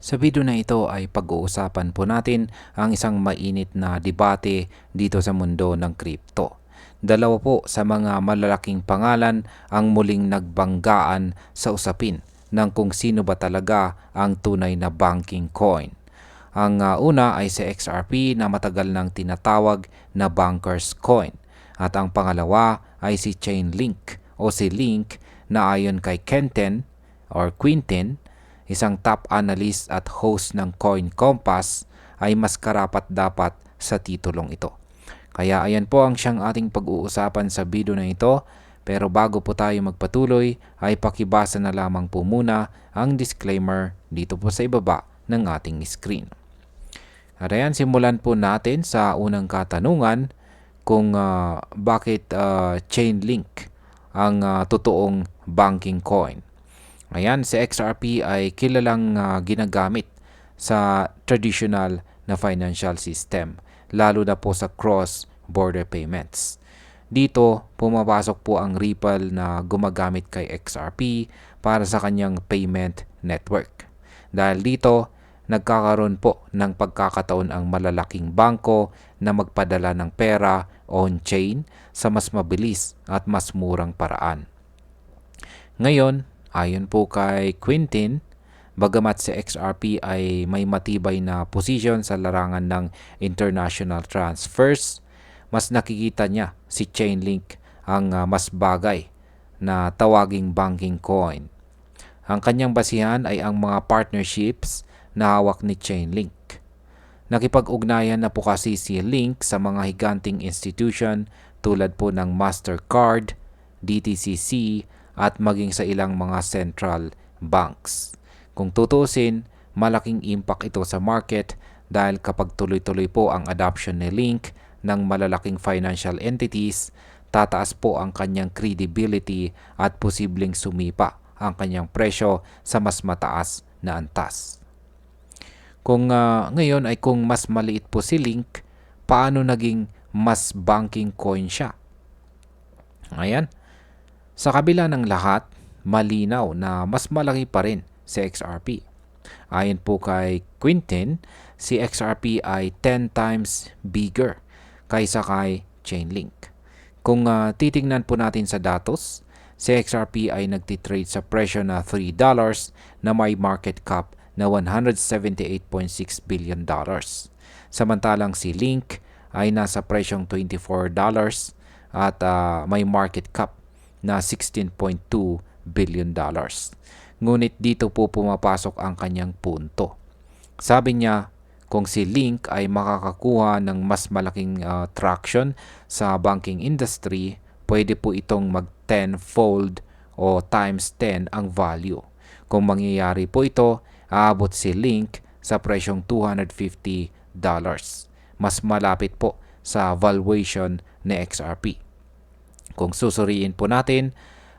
Sa video na ito ay pag-uusapan po natin ang isang mainit na debate dito sa mundo ng crypto. Dalawa po sa mga malalaking pangalan ang muling nagbanggaan sa usapin ng kung sino ba talaga ang tunay na banking coin. Ang una ay si XRP na matagal nang tinatawag na banker's coin. At ang pangalawa ay si Chainlink o si Link na ayon kay Quinten, isang top analyst at host ng Coin Compass, ay mas karapat-dapat sa titulong ito. Kaya ayan po ang siyang ating pag-uusapan sa video na ito. Pero bago po tayo magpatuloy ay pakibasa na lamang po muna ang disclaimer dito po sa ibaba ng ating screen. At ayan, simulan po natin sa unang katanungan kung bakit Chainlink ang totoong banking coin. Ayan, si XRP ay kilalang ginagamit sa traditional na financial system, lalo na po sa cross-border payments. Dito, pumapasok po ang Ripple na gumagamit kay XRP para sa kanyang payment network. Dahil dito, nagkakaroon po ng pagkakataon ang malalaking bangko na magpadala ng pera on-chain sa mas mabilis at mas murang paraan. Ngayon, ayon po kay Quinten, bagamat si XRP ay may matibay na posisyon sa larangan ng international transfers, mas nakikita niya si Chainlink ang mas bagay na tawaging banking coin. Ang kanyang basihan ay ang mga partnerships na hawak ni Chainlink. Nakipag-ugnayan na po kasi si Link sa mga higanting institution tulad po ng Mastercard, DTCC at maging sa ilang mga central banks. Kung tutuusin, malaking impact ito sa market dahil kapag tuloy-tuloy po ang adoption ni Link ng malalaking financial entities, tataas po ang kanyang credibility at posibleng sumipa ang kanyang presyo sa mas mataas na antas. Kung ngayon ay kung mas maliit po si Link, paano naging mas banking coin siya? Ayan. Sa kabila ng lahat, malinaw na mas malaki pa rin si XRP. Ayon po kay Quinten, si XRP ay 10 times bigger kaysa kay Chainlink. Kung titingnan po natin sa datos, si XRP ay nagtitrade sa presyo na $3 na may market cap na $178.6 billion. Samantalang si Link ay nasa presyong $24 at may market cap na $16.2 billion. Ngunit dito po pumapasok ang kanyang punto. Sabi niya, kung si Link ay makakakuha ng mas malaking traction sa banking industry, pwede po itong mag 10-fold o times 10 ang value. Kung mangyayari po ito, aabot si Link sa presyong $250. Mas malapit po sa valuation ni XRP. Kung susuriin po natin,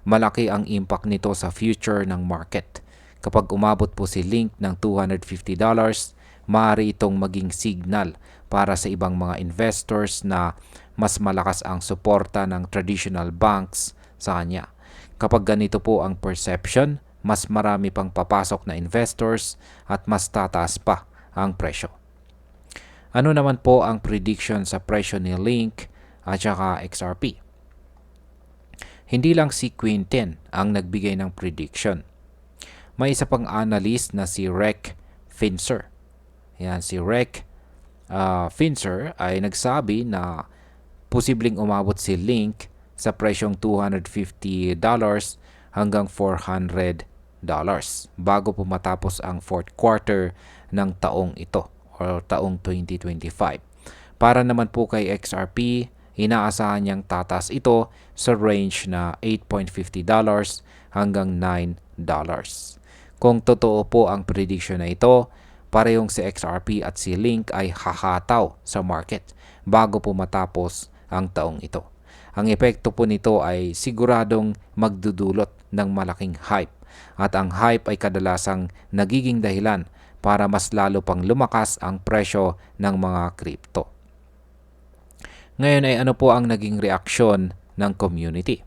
malaki ang impact nito sa future ng market. Kapag umabot po si Link ng $250, maaari itong maging signal para sa ibang mga investors na mas malakas ang suporta ng traditional banks sa kanya. Kapag ganito po ang perception, mas marami pang papasok na investors at mas tataas pa ang presyo. Ano naman po ang prediction sa presyo ni Link at saka XRP? Hindi lang si Quinten ang nagbigay ng prediction. May isa pang analyst na si Rec Finzer. Yan, si Rec Finzer ay nagsabi na posibleng umabot si Link sa presyong $250 hanggang $400 bago po matapos ang fourth quarter ng taong ito o taong 2025. Para naman po kay XRP, inaasahan niyang tataas ito sa range na $8.50 hanggang $9. Kung totoo po ang prediction na ito, parehong si XRP at si Link ay hahataw sa market bago po matapos ang taong ito. Ang epekto po nito ay siguradong magdudulot ng malaking hype at ang hype ay kadalasang nagiging dahilan para mas lalo pang lumakas ang presyo ng mga crypto. Ngayon ay ano po ang naging reaksyon ng community?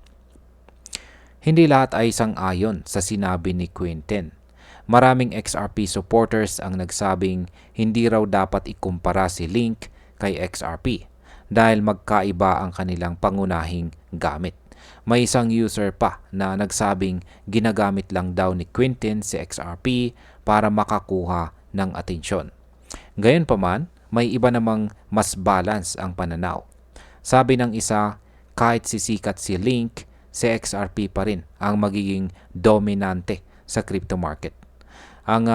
Hindi lahat ay sang-ayon sa sinabi ni Quinten. Maraming XRP supporters ang nagsabing hindi raw dapat ikumpara si Link kay XRP dahil magkaiba ang kanilang pangunahing gamit. May isang user pa na nagsabing ginagamit lang daw ni Quintin si XRP para makakuha ng atensyon. Gayunpaman, may iba namang mas balance ang pananaw. Sabi ng isa, kahit sisikat si Link, si XRP pa rin ang magiging dominante sa crypto market. Ang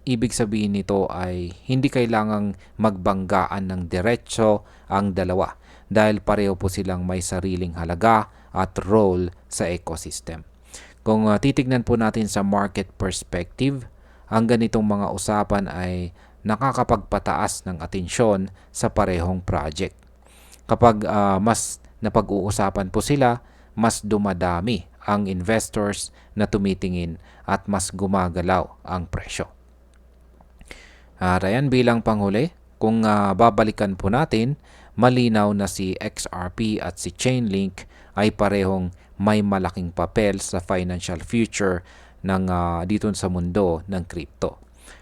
ibig sabihin nito ay hindi kailangang magbanggaan ng diretso ang dalawa dahil pareho po silang may sariling halaga at role sa ecosystem. Kung titignan po natin sa market perspective, ang ganitong mga usapan ay nakakapagpataas ng atensyon sa parehong project. Kapag mas napag-uusapan po sila, mas dumadami ang investors na tumitingin at mas gumagalaw ang presyo. Ayan, bilang panghuli, kung babalikan po natin, malinaw na si XRP at si Chainlink ay parehong may malaking papel sa financial future ng dito sa mundo ng crypto.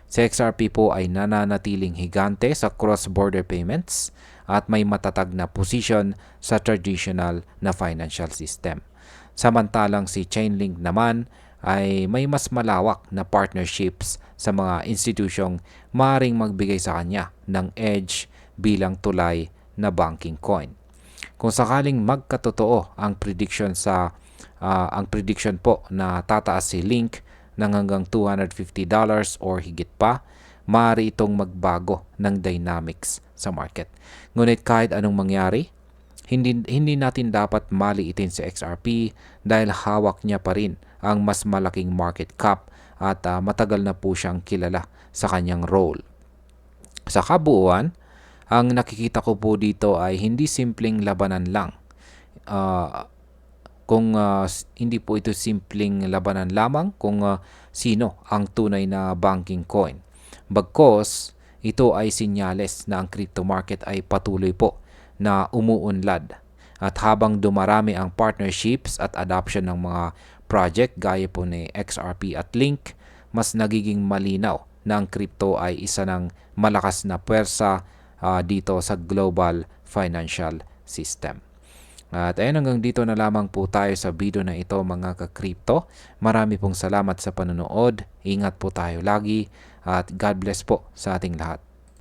Si XRP po ay nananatiling higante sa cross-border payments at may matatag na position sa traditional na financial system. Samantalang si Chainlink naman ay may mas malawak na partnerships sa mga institusyong maaaring magbigay sa kanya ng edge bilang tulay na banking coin. Kung sakaling magkatotoo ang prediction po na tataas si Link ng hanggang $250 or higit pa, maaari itong magbago ng dynamics sa market. Ngunit kahit anong mangyari, hindi natin dapat maliitin si XRP dahil hawak niya pa rin ang mas malaking market cap at matagal na po siyang kilala sa kanyang role. Sa kabuuan, ang nakikita ko po dito ay hindi simpleng labanan lang. Hindi po ito simpleng labanan lamang kung sino ang tunay na banking coin. Bagkos, ito ay sinyales na ang crypto market ay patuloy po na umuunlad. At habang dumarami ang partnerships at adoption ng mga project gaya po ni XRP at Link, mas nagiging malinaw na ang crypto ay isa ng malakas na puwersa dito sa global financial system. At ayun, hanggang dito na lamang po tayo sa video na ito mga ka-crypto. Marami pong salamat sa panonood. Ingat po tayo lagi at God bless po sa ating lahat.